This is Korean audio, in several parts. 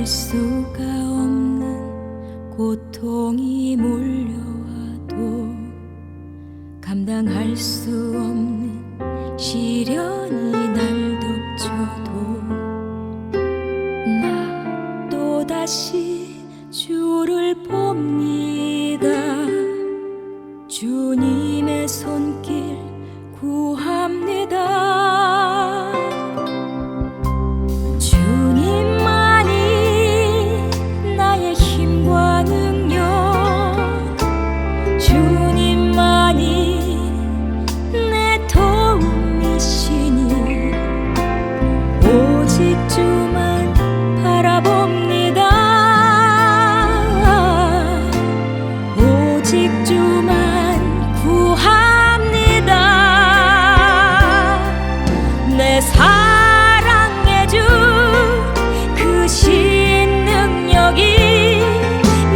수가 없는 고통이 몰려와도 감당할 수 없는 시련이 날 덮쳐도 나 또다시 주를 봅니다. 주님의 손길 구합니다. 주님만이 나의 힘과 능력, 주님만이 내 도움이시니 오직 주만 바라봅니다. 오직 주만 구합니다. 내 사랑의 주 그 신능력이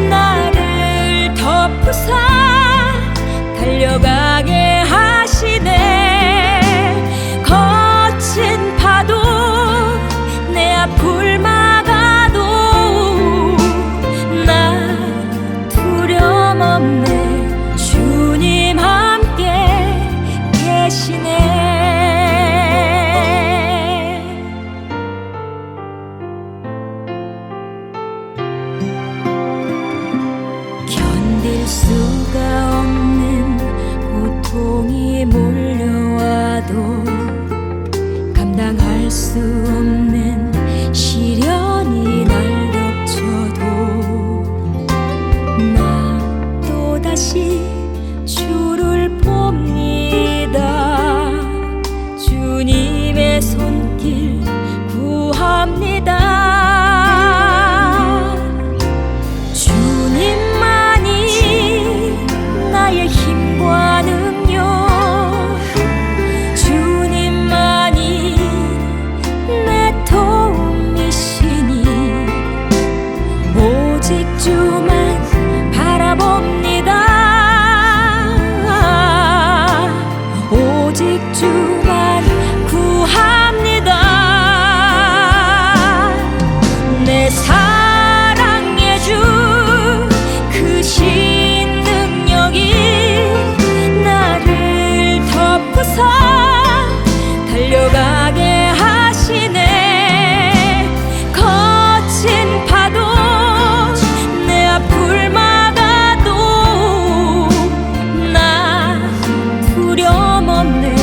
나를 덮으사 달려가게 하시네. 거친 파도 내 앞을 막아도 나 두려움 없네. 주님 함께 계시네. 견딜 수가 없는 고통이 몰려와도 감당할 수 없는 시련이 날 덮쳐도 나 또다시 주를 봅니다. 주님의 손길 구합니다. 주님만이 나의 힘과 능력, 주님만이 내 도움이시니 오직 주만 바라봅니다. 오직 주만 구합니다. 내 사랑의 주 그 신능력이 나를 덮으사 달려가게 하시네. 거친 파도 내 앞을 막아도 나 두려움 없네.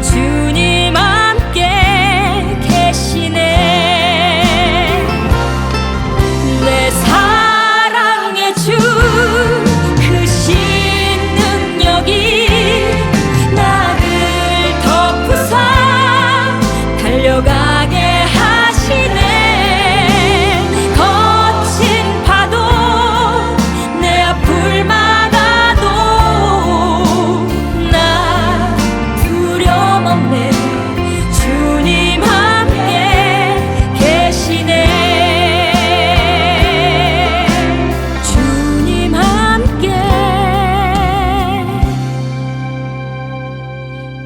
주님 함께 계시네. 내 사랑의 주 그 신능력이 나를 덮으사 달려가게 하시네. 거친 파도 내 앞을 막아도 나 두려움 없네. 주님 함께 계시네. 주님 함께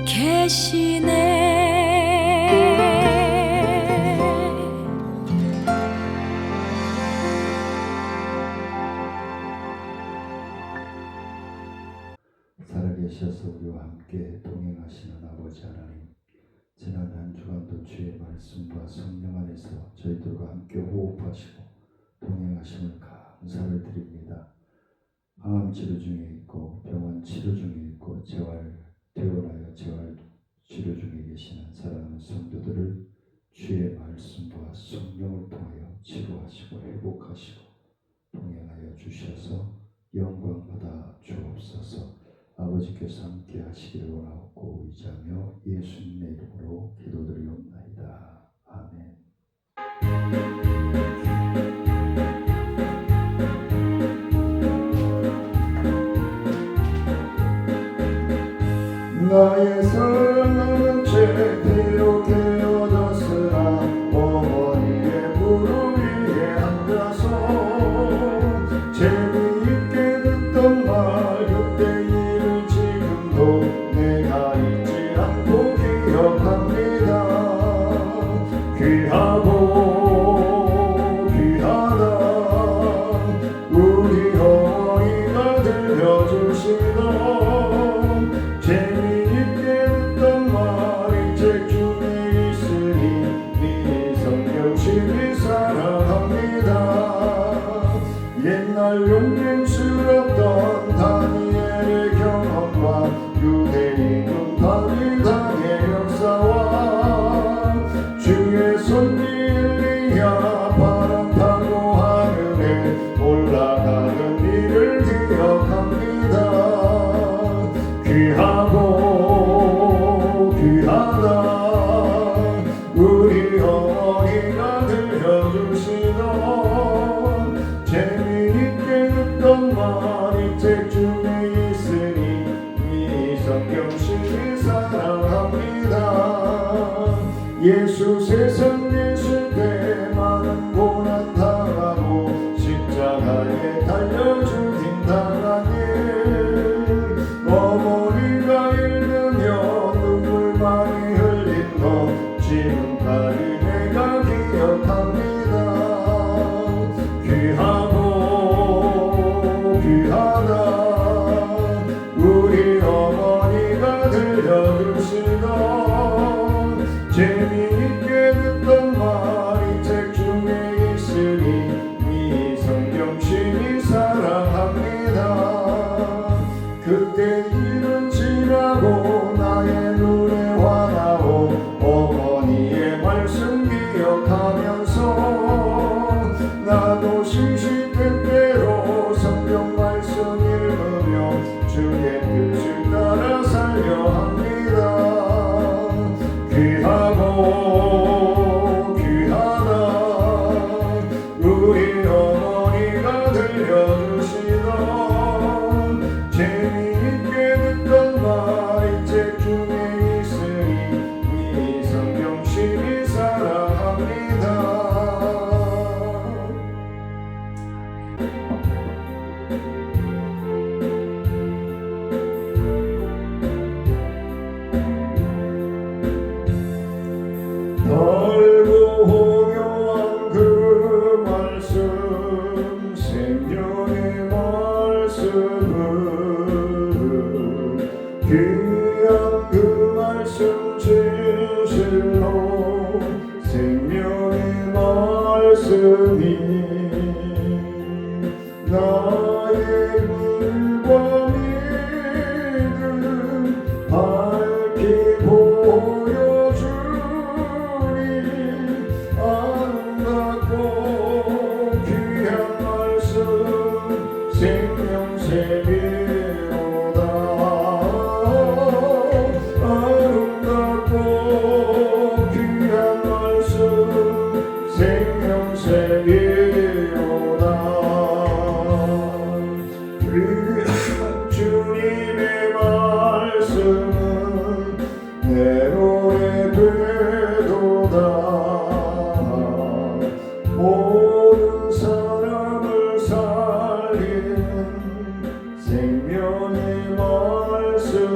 계시네. 살아계셔서 우리와 함께 동행하시는 아버지 하나님, 지난 한 주간도 주의 말씀과 성령 안에서 저희들과 함께 호흡하시고 동행하심을 감사를 드립니다. 항암 치료 중에 있고 병원 치료 중에 있고 퇴원하여 재활 치료 중에 계시는 사랑하는 성도들을 주의 말씀과 성령을 통하여 치료하시고 회복하시고 동행하여 주셔서 영광 받아 주옵소서. 아버지께서 함께 하시기를 원하옵고 의지하며 예수님의 이름으로 기도드리옵나이다. 아멘. 나의 삶은 제대로 깨어졌으나 어머니의 무릎 위에 앉아서 재미있게 듣던 말 그때 일을 지금도 내가 잊지 않고 기억합니다. 귀하고 쉬실 때때로 성경 말씀 읽으며 주의 뜻을 따라 살려 합니다. 귀하고 귀하다 우리 어머니가 들려주시던 재미있게 듣던 말 이 책 중에 있으니 이 성경 심히 사랑합니다. 달고 호명한 그 말씀 생명의 말씀은 귀한 그 말씀 진실로 생명의 말씀이 나의 길과 믿음 밝히 보여주니 아름답고 귀한 말씀 생명샘이로다. 아름답고 귀한 말씀 생명샘이로다. 주님의 말씀은 내 노래 되도다. 모든 사람을 살리는 생명의 말씀은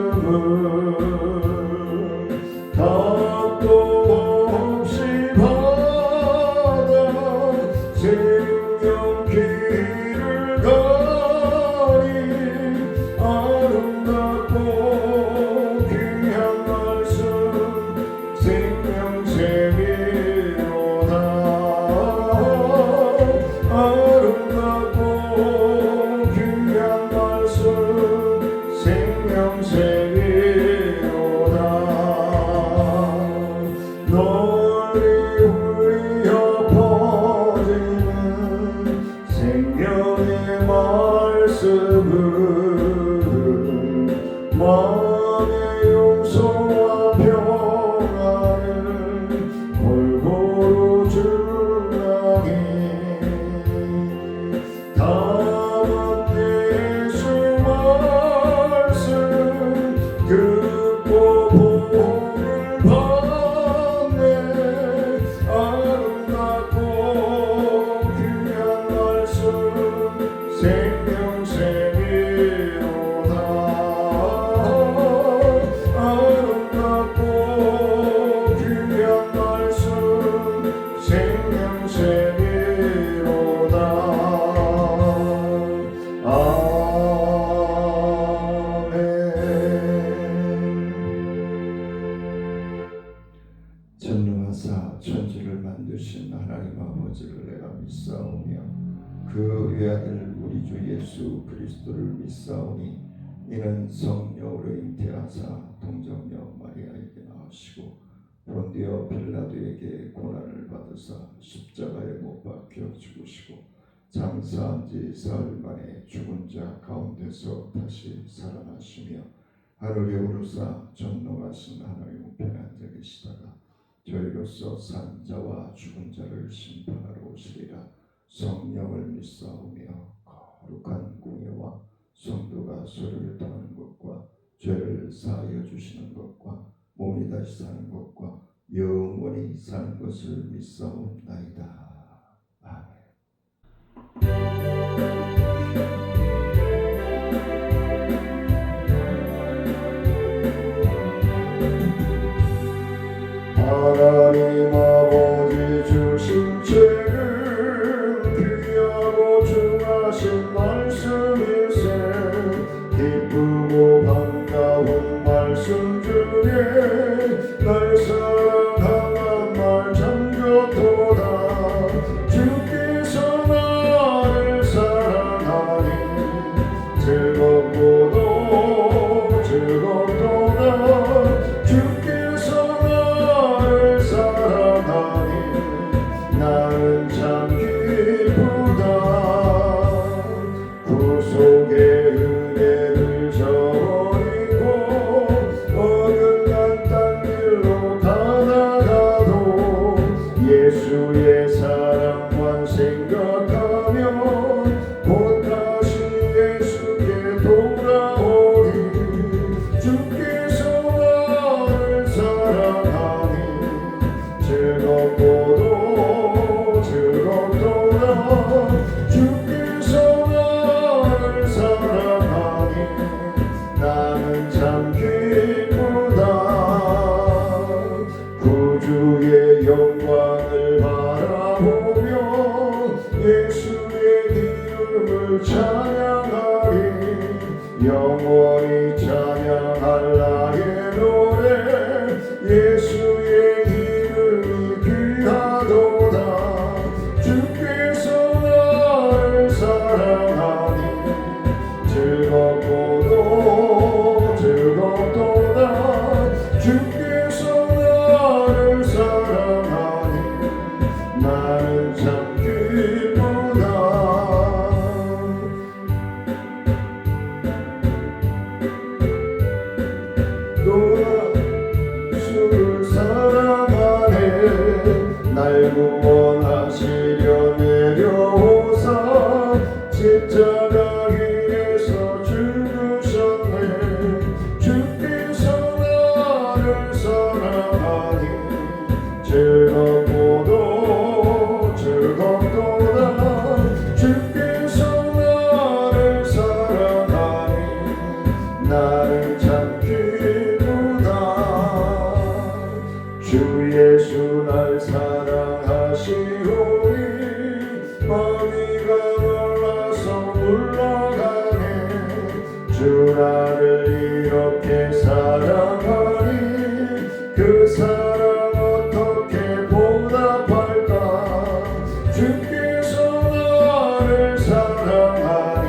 답도 없이 받아 생명 길을 가니 아름답고 귀한 말씀 생명샘이로다. 아름답고 귀한 말씀 생명샘이로다. 널리 울려 퍼지는 생명의 말씀은 마음의 용서와 평안을 골고루 주나니 담은 예수 말씀 듣고 복을 받네. 아름답고 귀한 말씀 생명샘이로다. 아름답고 귀한 말씀 생명샘이로다. 아멘. 전능하사 천지를 만드신 하나님 아버지를 내가 믿사오며 그 외아들 우리 주 예수 그리스도를 믿사오니 이는 성령으로 잉태하사 동정녀 마리아에게 나으시고 본디오 빌라도에게 고난을 받으사 십자가에 못 박혀 죽으시고 장사한 지 사흘 만에 죽은 자 가운데서 다시 살아나시며 하늘에 오르사 전능하신 하나님 우편에 앉아 계시다가 저희로서 산 자와 죽은 자를 심판하러 오시리라. 성령을 믿사오며 거룩한 공예와 성도가 서로를 통하는 것과 죄를 사하여 주시는 것과 몸이 다시 사는 것과 영원히 사는 것을 믿사옵나이다. 아멘. 하나님 아버지 주신 책은 귀하고 중하신 말씀일세. 기쁘고 반가운 말씀 중에 날 사랑하는 말 잠겼도다. 주께서 나를 사랑하니 즐겁고도 즐겁도다. 주께서 나를 사랑하니 바위가 말라서 물러가네 주 나를 이렇게 사랑하니 그 사랑 어떻게 보답할까 주께서 나를 사랑하니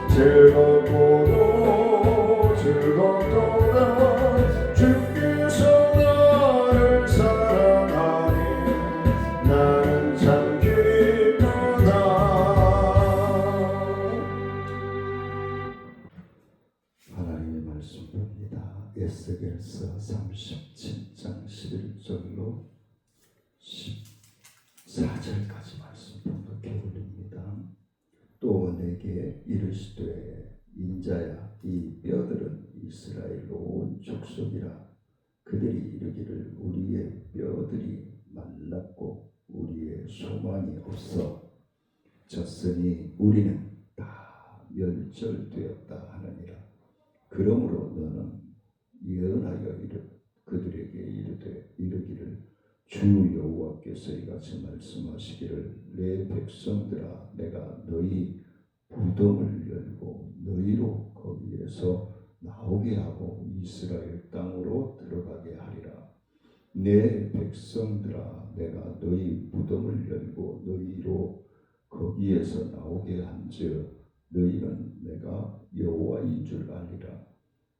즐겁고도 즐겁도다 주께서 나를 사랑하니 나는 참 기쁘다. 하나님의 말씀 봅니다. 에스겔서 37장 11절로 14절까지 말씀 봉독해 올립니다. 또 내게 이르시되 인자야 이 뼈들은 이스라엘 온 족속이라 그들이 이르기를 우리의 뼈들이 말랐고 우리의 소망이 없어 졌으니 우리는 다 멸절되었다 하느니라. 그러므로 너는 예언하여 그들에게 이르기를 주 여호와께서 이같이 말씀하시기를 내 백성들아 내가 너희 무덤을 열고 너희로 거기에서 나오게 하고 이스라엘 땅으로 들어가게 하리라. 내 백성들아 내가 너희 무덤을 열고 너희로 거기에서 나오게 한즉 너희는 내가 여호와인 줄 알리라.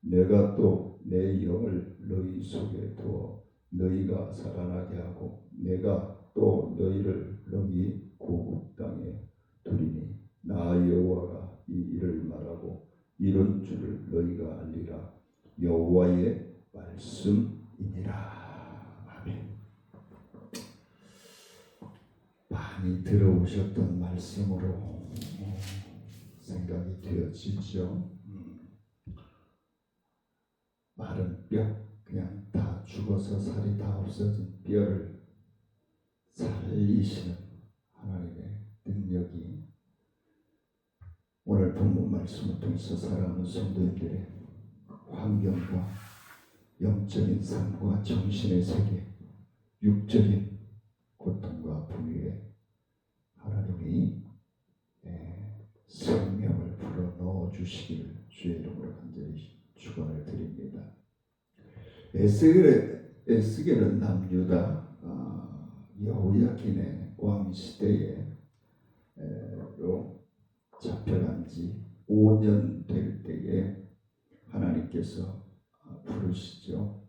내가 또 내 영을 너희 속에 두어 너희가 살아나게 하고 내가 또 너희를 너희 고국 땅에 두리니 나 여호와가 이 일을 말하고 이런 줄을 너희가 알리라. 여호와의 말씀이니라. 아멘. 많이 들어오셨던 말씀으로 생각이 되어지죠. 마른 뼈, 그냥 다 죽어서 살이 다 없어진 뼈를 살리시는 하나님의 능력이 오늘 본문 말씀을 통해서 살아가는 성도님들의 환경과 영적인 삶과 정신의 세계, 육적인 고통과 아픔 위에 하나님이 생명을 불어 넣어주시기를 주의 이름으로 간절히 축원을 드립니다. 에스겔은 남유다 여호야긴의 왕 시대에 잡혀간 지 5년 될 때에 하나님께서 부르시죠.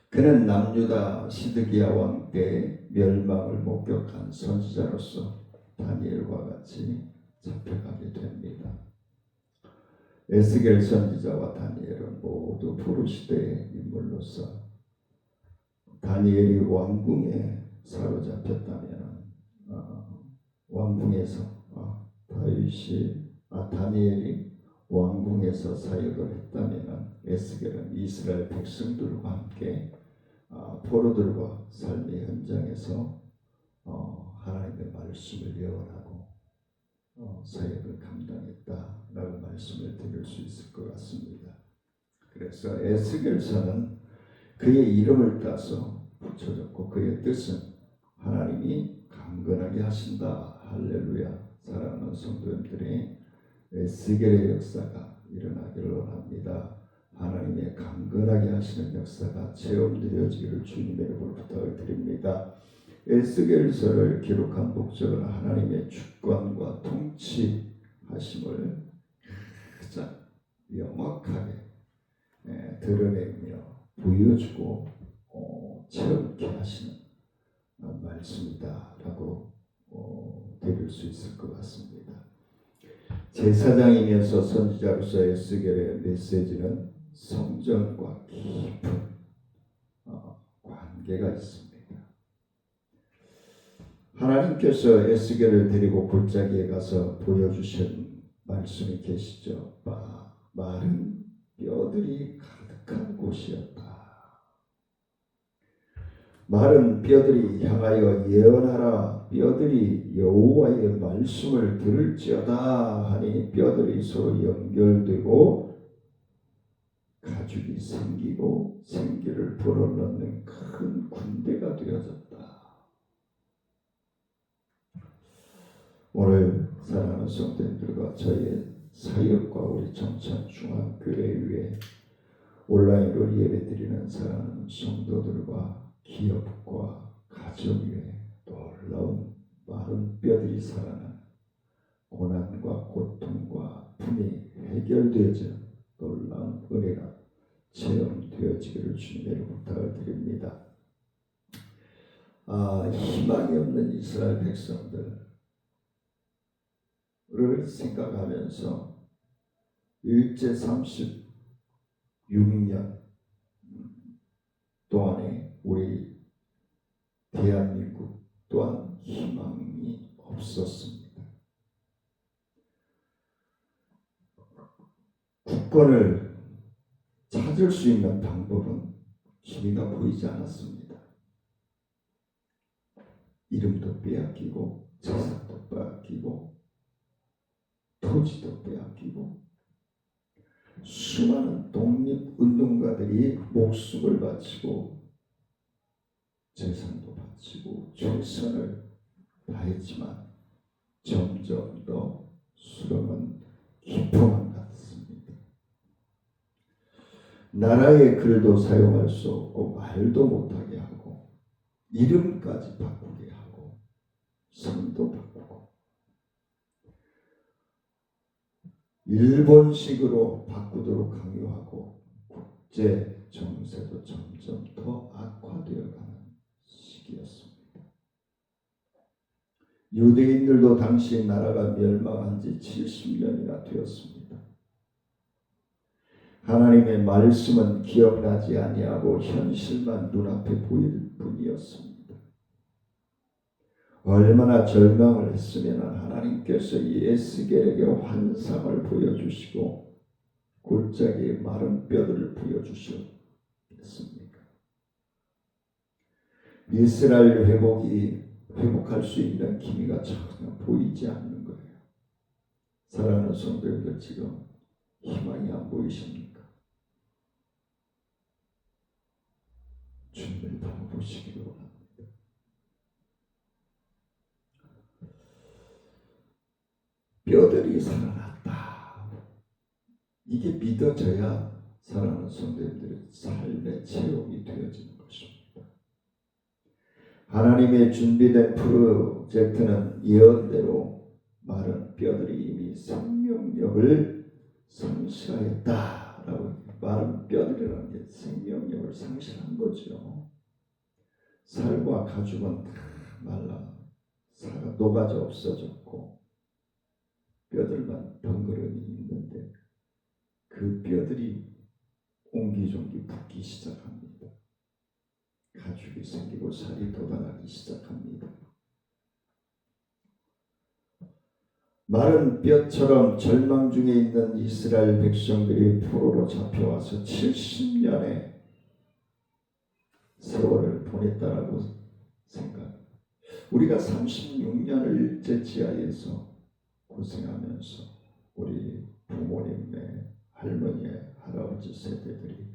그는 남유다 시드기야 왕 때 멸망을 목격한 선지자로서 다니엘과 같이 잡혀가게 됩니다. 에스겔 선지자와 다니엘은 모두 포로 시대의 인물로서 다니엘이 왕궁에 사로잡혔다면 왕궁에서 다니엘이 왕궁에서 사역을 했다면 에스겔은 이스라엘 백성들과 함께 포로들과 삶의 현장에서 하나님의 말씀을 예언하고 사역을 감당했다라고 말씀을 드릴 수 있을 것 같습니다. 그래서 에스겔서는 그의 이름을 따서 붙여졌고 그의 뜻은 하나님이 강건하게 하신다. 할렐루야. 사랑하는 성도님들이 에스겔의 역사가 일어나기를 원합니다. 하나님의 강건하게 하시는 역사가 체험되어지기를 주님의 이름으로 부탁을 드립니다. 에스겔서를 기록한 목적은 하나님의 주권과 통치하심을 가장 명확하게 드러내며 보여주고 체험케 하시는 말씀이다라고 드릴 수 있을 것 같습니다. 제사장이면서 선지자로서 에스겔의 메시지는 성전과 깊은 관계가 있습니다. 하나님께서 에스겔을 데리고 골짜기에 가서 보여주신 말씀이 계시죠. 마른 뼈들이 가득한 곳이었다. 마른 뼈들이 향하여 예언하라. 뼈들이 여호와의 말씀을 들을지어다 하니 뼈들이 서로 연결되고 가죽이 생기고 생기를 불어넣는 큰 군대가 되어졌다. 오늘 사랑하는 성도님들과 저희의 사역과 우리 정찬중앙교회 위에 온라인으로 예배드리는 사랑하는 성도들과 기업과 가정 위에 놀라운 마른 뼈들이 살아나는 고난과 고통과 분이 해결되어져 놀라운 은혜가 체험되어지기를 주님의 부탁을 드립니다. 희망이 없는 이스라엘 백성들을 생각하면서 일제 36년 동안에 우리 대한민국 또한 희망이 없었습니다. 국권을 찾을 수 있는 방법은 기미가 보이지 않았습니다. 이름도 빼앗기고 재산도 빼앗기고 토지도 빼앗기고 수많은 독립운동가들이 목숨을 바치고 재산도 바치고 최선을 다했지만 점점 더 수렁은 깊어만 갔습니다. 나라의 글도 사용할 수 없고 말도 못하게 하고 이름까지 바꾸게 하고 성도 바꾸고 일본식으로 바꾸도록 강요하고 국제 정세도 점점 더 악화되어가는 시기였습니다. 유대인들도 당시 나라가 멸망한 지 70년이나 되었습니다. 하나님의 말씀은 기억나지 아니하고 현실만 눈앞에 보일 뿐이었습니다. 얼마나 절망을 했으면 하나님께서 예스겔에게 환상을 보여주시고 골짜기에 마른 뼈들을 보여주셨겠습니까? 이스라엘 회복할 수 있는 기미가 전혀 보이지 않는 거예요. 사랑하는 성도님들, 지금 희망이 안 보이십니까? 주님을 바라보시기 원합니다. 뼈들이 살아났다. 이게 믿어져야 사랑하는 성도님들의 삶의 체험이 되어지는 것입니다. 하나님의 준비된 프로젝트는 예언대로 마른 뼈들이 이미 생명력을 상실하였다라고. 마른 뼈들이라는 게 생명력을 상실한 거죠. 살과 가죽은 다 말라 살아 녹아져 없어졌고 뼈들만 덩그러니 있는데 그 뼈들이 옹기종기 붓기 시작합니다. 가죽이 생기고 살이 돋아나기 시작합니다. 마른 뼈처럼 절망 중에 있는 이스라엘 백성들이 포로로 잡혀와서 70년의 세월을 보냈다라고 생각. 우리가 36년을 일제 지하에서 고생하면서 우리 부모님의 할머니의 할아버지 세대들이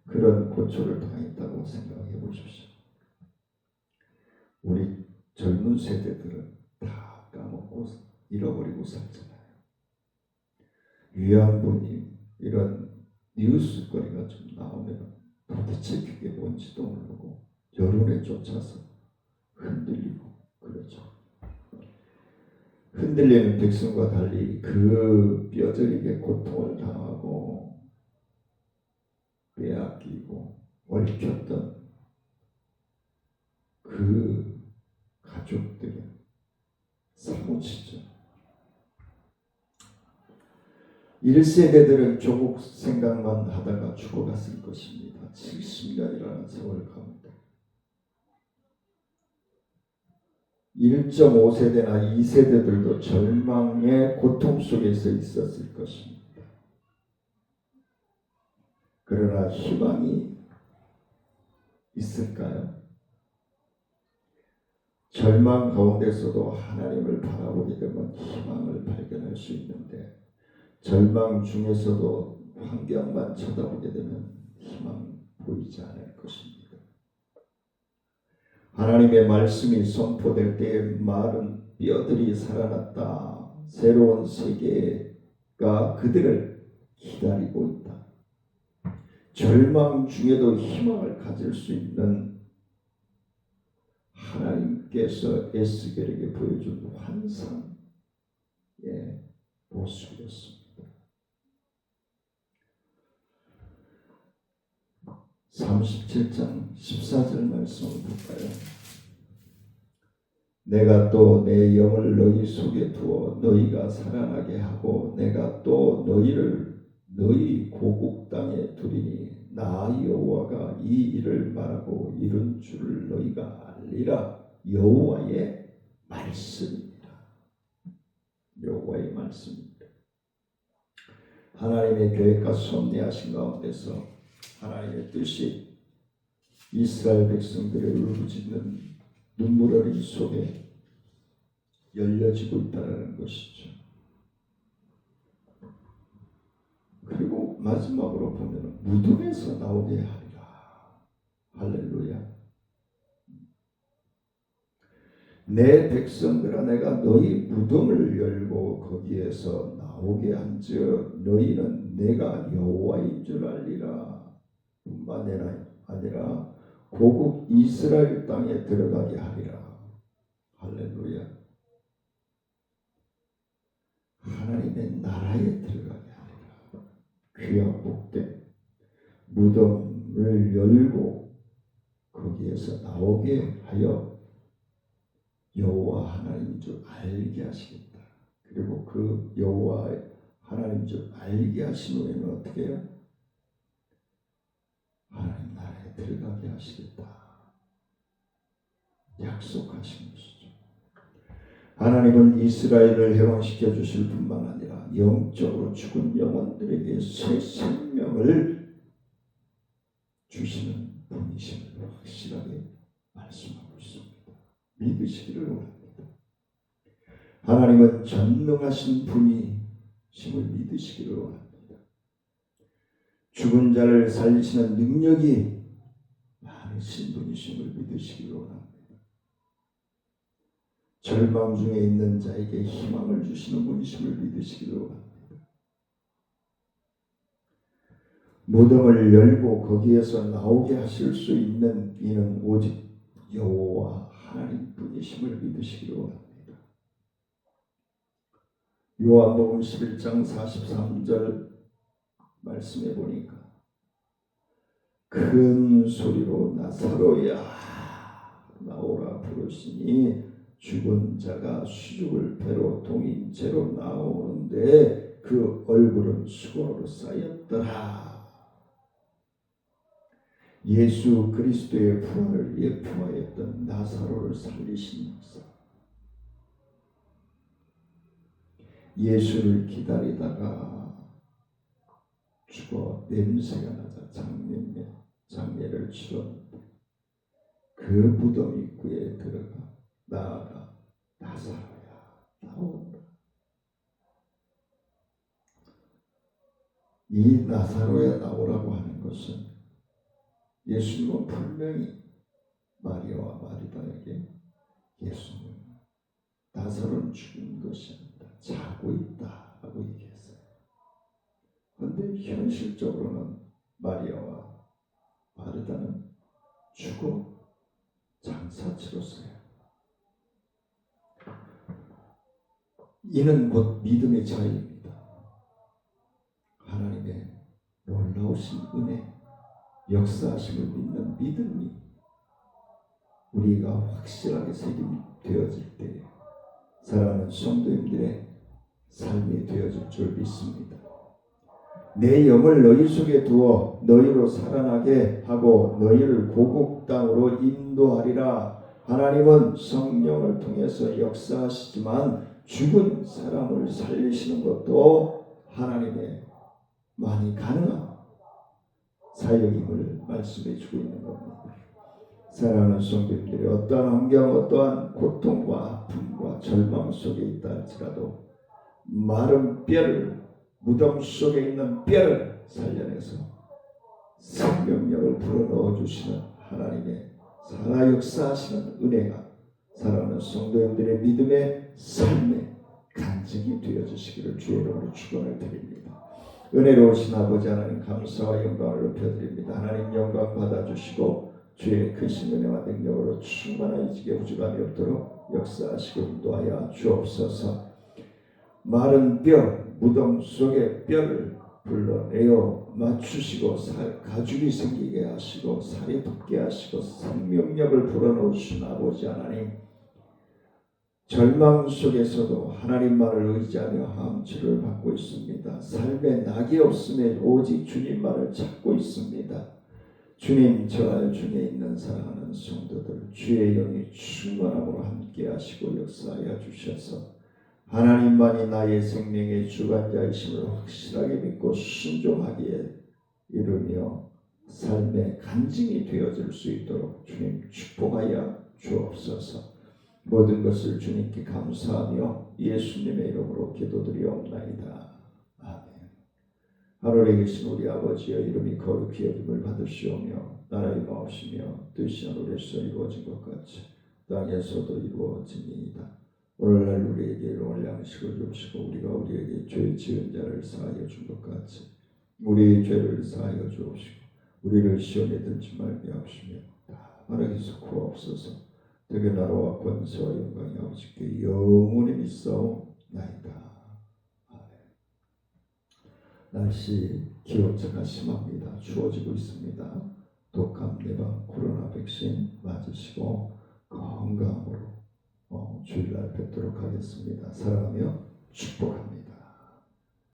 그런 고초를 당했다고 생각해 보십시오. 우리 젊은 세대들은 다 까먹고 잃어버리고 살잖아요. 위안부님 이런 뉴스거리가 좀 나오면 도대체 그게 뭔지도 모르고 여론에 쫓아서 흔들리고 그러죠. 흔들리는 백성과 달리 그 뼈저리게 고통을 당하고 빼앗기고 얽혔던 그 가족들은 사무치죠. 1세대들은 조국 생각만 하다가 죽어갔을 것입니다. 70년이라는 세월 가운데 1.5세대나 2세대들도 절망의 고통 속에서 있었을 것입니다. 그러나 희망이 있을까요? 절망 가운데서도 하나님을 바라보게 되면 희망을 발견할 수 있는데 절망 중에서도 환경만 쳐다보게 되면 희망 보이지 않을 것입니다. 하나님의 말씀이 선포될 때에 마른 뼈들이 살아났다. 새로운 세계가 그들을 기다리고 있다. 절망 중에도 희망을 가질 수 있는 하나님께서 에스겔에게 보여준 환상의 모습이었습니다. 37장 14절 말씀을 볼까요? 내가 또 내 영을 너희 속에 두어 너희가 살아나게 하고 내가 또 너희를 너희 고국 땅에 두리니 나 여호와가 이 일을 말하고 이룬 줄을 너희가 알리라. 여호와의 말씀입니다. 여호와의 말씀입니다. 하나님의 계획과 섭리하신 가운데서 하나님의 뜻이 이스라엘 백성들의 울부짖는 눈물 어린 속에 열려지고 있다는 것이죠. 그리고 마지막으로 보면 무덤에서 나오게 하리라. 할렐루야. 내 백성들아 내가 너희 무덤을 열고 거기에서 나오게 한즉 너희는 내가 여호와인 줄 알리라. 뿐만 아니라 고국 이스라엘 땅에 들어가게 하리라. 할렐루야. 하나님의 나라에 들어가게 하리라. 귀한 복된 무덤을 열고 거기에서 나오게 하여 여호와 하나님인 줄 알게 하시겠다. 그리고 그 여호와 하나님인 줄 알게 하신 후에는 어떻게 해요? 하나님 나라에 들어가게 하시겠다. 약속하신 것이죠. 하나님은 이스라엘을 해방시켜 주실 뿐만 아니라 영적으로 죽은 영혼들에게 새 생명을 주시는 분이심을 확실하게 말씀하고 있습니다. 믿으시기를 원합니다. 하나님은 전능하신 분이심을 믿으시기를 원합니다. 죽은 자를 살리시는 능력이 많으신 분이심을 믿으시기를 원합니다. 절망 중에 있는 자에게 희망을 주시는 분이심을 믿으시기를 원합니다. 무덤을 열고 거기에서 나오게 하실 수 있는 이는 오직 여호와 하나님 분이심을 믿으시기를 원합니다. 요한복음 11장 43절 말씀해 보니까 큰 소리로 나사로야 나오라 부르시니 죽은 자가 수죽을 배로 동인채로 나오는데 그 얼굴은 수건으로 쌓였더라. 예수 그리스도의 부활을 예표하였던 나사로를 살리신 역사. 예수를 기다리다가 죽어 냄새가 나자 장례를 치렀는데 그 무덤 입구에 들어가 나아가 나사로야 나오라. 이 나사로야 나오라고 하는 것은 예수님은 분명히 마리아와 마르다에게 예수님 나사로는 죽은 것이 아니다 자고 있다 라고 얘기했어요. 그런데 현실적으로는 마리아와 마르다는 죽어 장사 치렀어요. 이는 곧 믿음의 차이입니다. 하나님의 놀라우신 은혜 역사하심을 믿는 믿음이 우리가 확실하게 새김되어질 때 사랑하는 성도님들의 삶이 되어질 줄 믿습니다. 내 영을 너희 속에 두어 너희로 살아나게 하고 너희를 고국 땅으로 인도하리라. 하나님은 성령을 통해서 역사하시지만 죽은 사람을 살리시는 것도 하나님의 많이 가능한 사역임을 말씀해 주고 있는 겁니다. 사랑하는 성도님들이 어떠한 환경, 어떠한 고통과 아픔과 절망 속에 있다 할지라도 마른 뼈를, 무덤 속에 있는 뼈를 살려내서 생명력을 불어넣어 주시는 하나님의 살아 역사하시는 은혜가 사랑하는 성도님들의 믿음의 삶의 간증이 되어주시기를 주의 이름으로 축원을 드립니다. 은혜로우신 아버지 하나님 감사와 영광을 높여드립니다. 하나님 영광 받아주시고 주의 크신 은혜와 능력으로 충만한 이직에 부족함이 없도록 역사하시고 인도하여 주옵소서. 마른 뼈 무덤 속의 뼈를 불러내어 맞추시고 가죽이 생기게 하시고 살이 돋게 하시고 생명력을 불어넣으신 아버지 하나님, 절망 속에서도 하나님만을 의지하며 함치를 받고 있습니다. 삶에 낙이 없음에 오직 주님만을 찾고 있습니다. 주님, 저 알 중에 있는 사랑하는 성도들 주의 영이 충만함으로 함께 하시고 역사하여 주셔서 하나님만이 나의 생명의 주관자이심을 확실하게 믿고 순종하기에 이르며 삶의 간증이 되어질 수 있도록 주님 축복하여 주옵소서. 모든 것을 주님께 감사하며 예수님의 이름으로 기도드리옵나이다. 아멘. 하늘에 계신 우리 아버지여, 이름이 거룩히 여김을 받으시오며 나라의 마옵시며 뜻이 하늘에서 이루어진 것 같이 땅에서도 이루어지니이다. 오늘날 우리에게 일용할 양식을 주시고 우리가 우리에게 죄 지은 자를 사하여 준 것 같이 우리의 죄를 사하여 주옵시고 우리를 시험에 들지 말게 하옵시며 하나님께서 구하옵소서. 되게 나라와 권세와 영광이 아버지께 영원히 있사옵나이다. 아멘. 날씨 기온차가 심합니다. 추워지고 있습니다. 독감 예방 코로나 백신 맞으시고 건강으로 주일날 뵙도록 하겠습니다. 사랑하며 축복합니다.